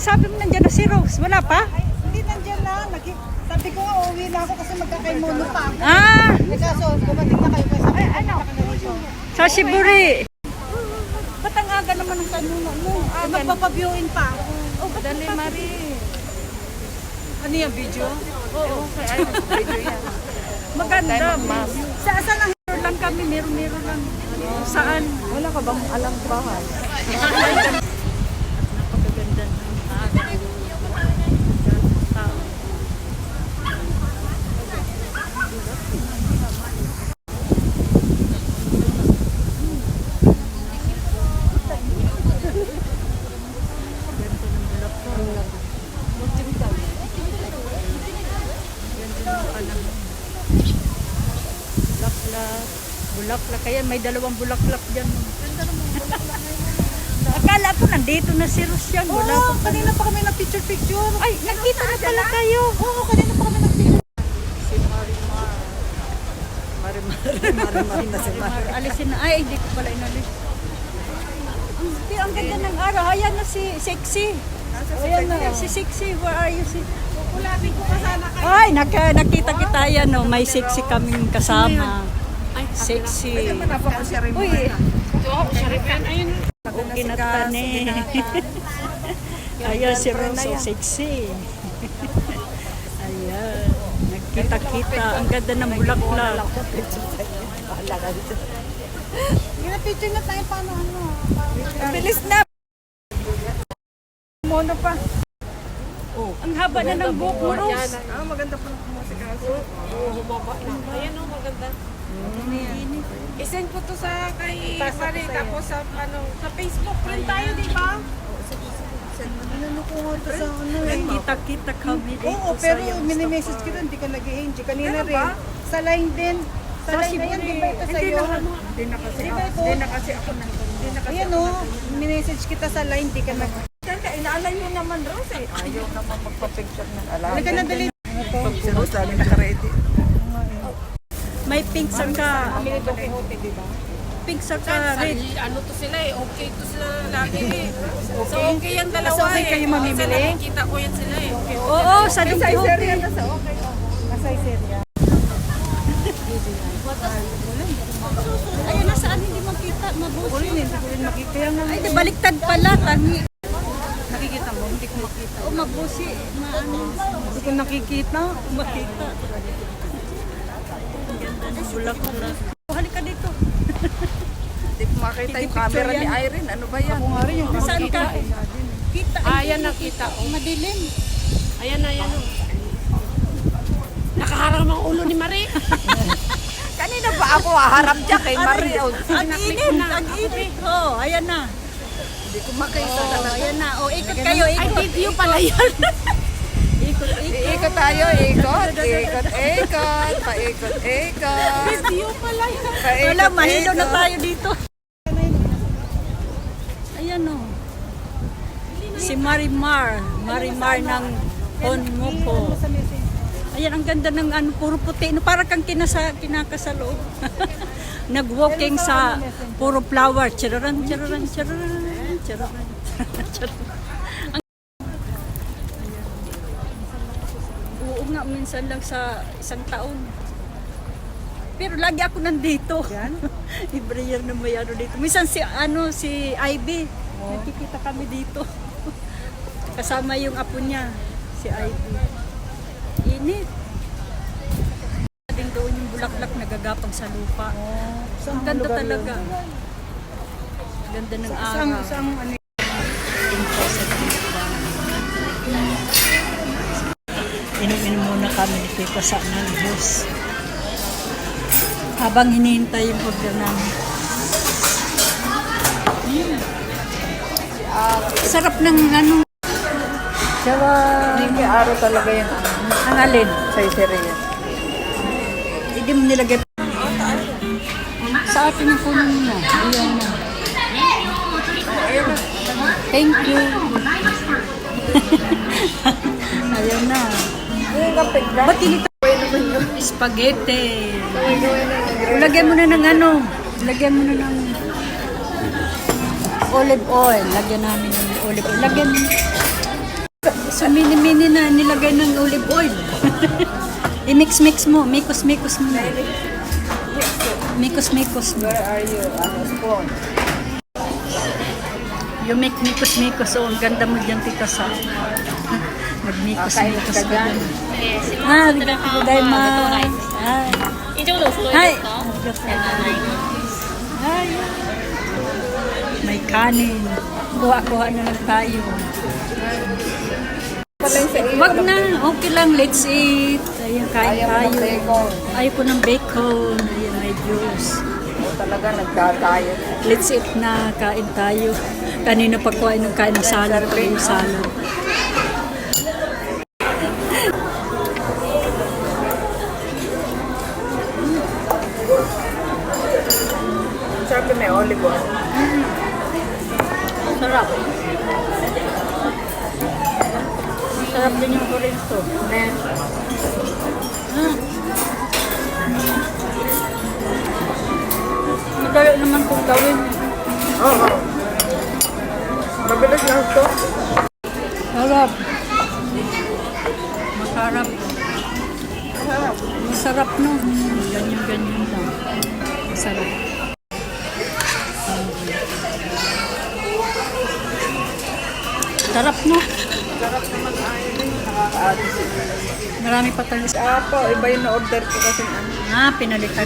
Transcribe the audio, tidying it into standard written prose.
sabi mo nandiyan na si Rose? Wala pa? Hindi nandiyan na. Sabi ko nga, uuwi na ako kasi magkakaimuno pa ako. Ah! Eh, kaso, dumating na kayo kasi ay, ano? Sa Siburi. Ba't ang aga naman ng kanuno mo? Ah, magpapaviewin pa ako. Oh, dali, Marie. Ano yung video? Oo. Video yan. Maganda. Saan ang hero lang kami? Meron lang. Saan? Wala ka bang alam bahay? Napakaganda ng araw. Bulaklak. Kaya may dalawang bulaklak dyan. Akala ko nandito na si Rose yan. Wala Oo, pa. kanina pa kami nag-picture. Ay, nakita na pala kayo. Oo, kanina pa kami nag-picture. Si Marimar. Marimar na si Marimar. Alisin na. Ay, hindi ko pala inalis. Pero ang ganda ng araw. Ayan na si Sexy. Ayan na. Si Sexy. Where are you? Kulapin ko pa sana kayo. Ay, nakita kita yan. No? May Sexy kaming kasama. Sexy. Uy. Okay na tani. Ayan si Rose. So sexy. Ayan. Nagkita-kita. Ang ganda ng bulaklak. Picture na tayo paano ano. Bilis na. Mono pa. Oh, ang haba na ng buhok mo, Rose. Ah, maganda pa ng musika. Oo, bumaba na. Ayan o, maganda. I-send ko to sa kay Marie, tapos sa ano, sa Facebook friend tayo, di ba? Ano ko nga to sa ano eh. Nagkita-kita kami dito. Oo, pero mini-message kita, hindi ka nag-i-hinge. Kanina rin. Sa line din. Sa line na yan, di ba ito sa'yo? Hindi na kasi ako nandun. Hindi na kasi Ayan o, mini-message kita sa line, di ka nag... Kaya inaalay nyo naman, Rose eh. Ayaw naman magpa-picture ng alay. Halika na dali. Pag si Rose lagi naka-ready. May pink sa ka. Kami ni Don Quixote, di ba? Pink sa ka. Red. Ano to sila eh, okay to sila lagi eh. So okay yan dalawa So, okay eh. kayo mamimili? Nakikita ko yan sila eh. Okay. Oo, sa Don Quixote. Masay serya. Ayun na saan hindi makita. Mabusi. Hindi ko rin makita yan. Ay, di baliktad pala. Tangi. Nakikita mo? Hindi ko makita. O mabusi. Maano. Hindi ko nakikita. Makita. Ang ganda ng bulaklak. Halika dito. Hindi ko makita yung camera ni Irene. Ano ba yan? Ako nga rin yung Saan ka? Kita. Ayan nakita oh. Madilim. Ayan na yan oh. Nakaharang ang ulo ni Marie. Kanina ba ako haharap dyan kay Marie? Oh, Ang init. Ang init. Oh, ayan na. hindi ko makita Oh, talaga. ayan na. Oh, ikot kayo. Ay, Ikot. video pala yan. Ikot. Ikot tayo, ikot. Paikot. Video pala yan. Wala, mahilo na tayo dito. Ayan o. Si Marimar ng Honmuko. Ayan, ang ganda ng ano, puro puti. No, parang kang kinakasalo. Nag-walking sa puro flower. Chararan. Oo nga, minsan lang sa isang taon. Pero lagi ako nandito. Every year na may ano dito. Minsan si Ivy. Nakikita kami dito. Kasama yung apo niya, si Ivy. Init. Ding doon yung bulaklak nagagapang sa lupa. Ang ganda talaga. Ganda ng araw. Isang ano Inom-inom muna kami ni Tita sa Nandos. Habang hinihintay yung order namin. Sarap ng ano. Sawa. Hindi kay Aro talaga yan. Ang alin. Sa Iseria. Hindi mo nilagay. Sa atin yung puno niya. Ayan na. Thank you. Ayan na. Ba't tinita? Spaghetti. Lagyan mo na ng ano. Lagyan mo na ng olive oil. Lagyan namin ng olive oil. Lagyan mo. So, mini-mini na nilagay ng olive oil. I-mix-mix mo. Mikos-mikos mo. Mikos-mikos mo. Where are you? Ano, spoon? Yung mikos-mikos. Oh, ang ganda mo dyan, Tita Sa. Mag-mikos-mikos ka dyan. Ah, gozaimasu. Hi. 以上でお揃い Hi. ですか？ Hi. May kanin. Kuha-kuha na lang tayo. Palang sa iyo. Wag na. Okay lang. Let's eat. Ayan, kain Ayaw mo ng tayo. bacon. Ayaw ko ng bacon. Ayan, may juice. O talaga, nagtatayo. Let's eat na. Kain tayo. Kanina pa kuha ng kain ng salad. Yung salad. Sarap yung may olive oil. Sarap. Sarap din yung orange. Madali naman kung gawin. Oo. Mabilis lang ito. Sarap. Masarap. Masarap no. Ganyan-ganyan lang. Masarap. Sarap no. Sarap naman ay nakakaadis. Marami pa tayo. Apo, iba yung na-order ko kasi ano. Pinalitan